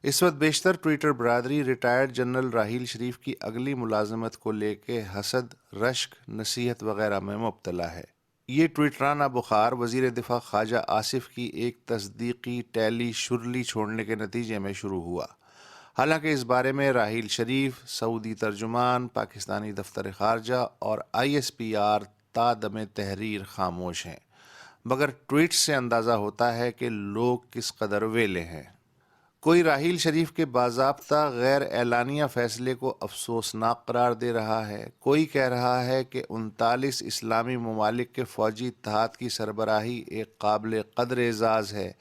اس وقت بیشتر ٹویٹر برادری ریٹائرڈ جنرل راحیل شریف کی اگلی ملازمت کو لے کے حسد، رشک، نصیحت وغیرہ میں مبتلا ہے۔ یہ ٹویٹرانہ بخار وزیر دفاع خواجہ آصف کی ایک تصدیقی ٹیلی شرلی چھوڑنے کے نتیجے میں شروع ہوا۔ حالانکہ اس بارے میں راحیل شریف، سعودی ترجمان، پاکستانی دفتر خارجہ اور ISPR تا دم تحریر خاموش ہیں، مگر ٹویٹس سے اندازہ ہوتا ہے کہ لوگ کس قدر ویلے ہیں۔ کوئی راحیل شریف کے باضابطہ غیر اعلانیہ فیصلے کو افسوسناک قرار دے رہا ہے، کوئی کہہ رہا ہے کہ 39 اسلامی ممالک کے فوجی اتحاد کی سربراہی ایک قابل قدر اعزاز ہے۔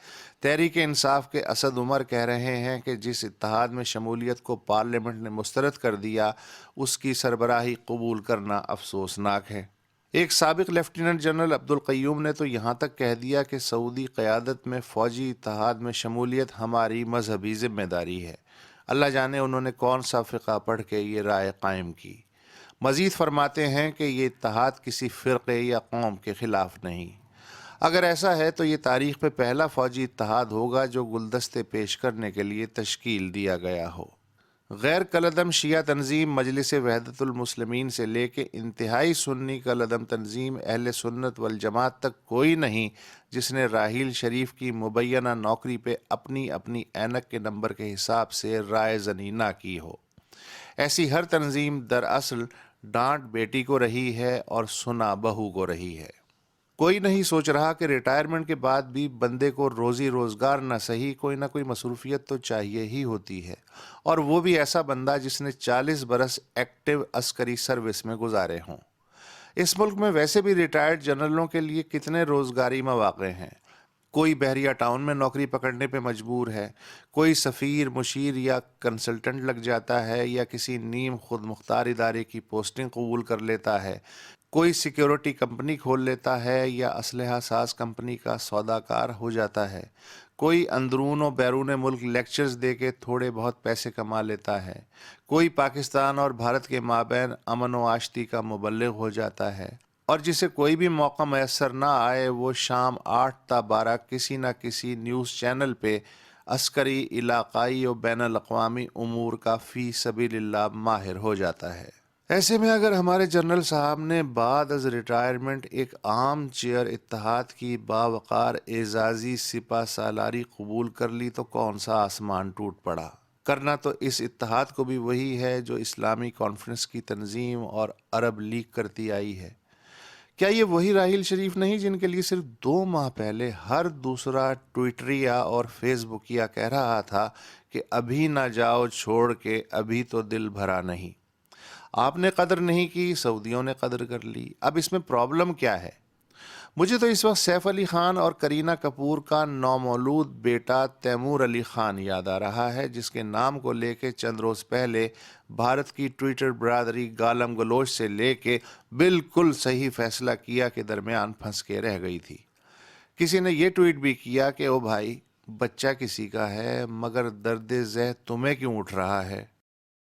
تحریک انصاف کے اسد عمر کہہ رہے ہیں کہ جس اتحاد میں شمولیت کو پارلیمنٹ نے مسترد کر دیا، اس کی سربراہی قبول کرنا افسوسناک ہے۔ ایک سابق لیفٹیننٹ جنرل عبدالقیوم نے تو یہاں تک کہہ دیا کہ سعودی قیادت میں فوجی اتحاد میں شمولیت ہماری مذہبی ذمہ داری ہے۔ اللہ جانے انہوں نے کون سا فقہ پڑھ کے یہ رائے قائم کی۔ مزید فرماتے ہیں کہ یہ اتحاد کسی فرقے یا قوم کے خلاف نہیں۔ اگر ایسا ہے تو یہ تاریخ پہ پہلا فوجی اتحاد ہوگا جو گلدستے پیش کرنے کے لیے تشکیل دیا گیا ہو۔ غیر کالعدم شیعہ تنظیم مجلس وحدت المسلمین سے لے کے انتہائی سنی کالعدم تنظیم اہل سنت والجماعت تک کوئی نہیں جس نے راحیل شریف کی مبینہ نوکری پہ اپنی اپنی اینک کے نمبر کے حساب سے رائے زنی نہ کی ہو۔ ایسی ہر تنظیم دراصل ڈانٹ بیٹی کو رہی ہے اور سنا بہو کو رہی ہے۔ کوئی نہیں سوچ رہا کہ ریٹائرمنٹ کے بعد بھی بندے کو روزی روزگار نہ صحیح کوئی نہ کوئی مصروفیت تو چاہیے ہی ہوتی ہے، اور وہ بھی ایسا بندہ جس نے 40 برس ایکٹیو عسکری سروس میں گزارے ہوں۔ اس ملک میں ویسے بھی ریٹائرڈ جنرلوں کے لیے کتنے روزگاری مواقع ہیں۔ کوئی بحریہ ٹاؤن میں نوکری پکڑنے پہ مجبور ہے، کوئی سفیر، مشیر یا کنسلٹنٹ لگ جاتا ہے یا کسی نیم خود مختار ادارے کی پوسٹنگ قبول کر لیتا ہے، کوئی سیکیورٹی کمپنی کھول لیتا ہے یا اسلحہ ساز کمپنی کا سودا کار ہو جاتا ہے، کوئی اندرون و بیرون ملک لیکچرز دے کے تھوڑے بہت پیسے کما لیتا ہے، کوئی پاکستان اور بھارت کے مابین امن و آشتی کا مبلغ ہو جاتا ہے، اور جسے کوئی بھی موقع میسر نہ آئے وہ شام 8 تا 12 کسی نہ کسی نیوز چینل پہ عسکری، علاقائی و بین الاقوامی امور کا فی سبیل اللہ ماہر ہو جاتا ہے۔ ایسے میں اگر ہمارے جنرل صاحب نے بعد از ریٹائرمنٹ ایک عام چیئر اتحاد کی باوقار اعزازی سپہ سالاری قبول کر لی تو کون سا آسمان ٹوٹ پڑا؟ کرنا تو اس اتحاد کو بھی وہی ہے جو اسلامی کانفرنس کی تنظیم اور عرب لیگ کرتی آئی ہے۔ کیا یہ وہی راحیل شریف نہیں جن کے لیے صرف 2 ماہ پہلے ہر دوسرا ٹویٹریا اور فیس بکیا کہہ رہا تھا کہ ابھی نہ جاؤ چھوڑ کے، ابھی تو دل بھرا نہیں؟ آپ نے قدر نہیں کی، سعودیوں نے قدر کر لی۔ اب اس میں پرابلم کیا ہے؟ مجھے تو اس وقت سیف علی خان اور کرینہ کپور کا نومولود بیٹا تیمور علی خان یاد آ رہا ہے، جس کے نام کو لے کے چند روز پہلے بھارت کی ٹویٹر برادری گالم گلوچ سے لے کے بالکل صحیح فیصلہ کیا کے درمیان پھنس کے رہ گئی تھی۔ کسی نے یہ ٹویٹ بھی کیا کہ او بھائی، بچہ کسی کا ہے مگر درد ذہ تمہیں کیوں اٹھ رہا ہے؟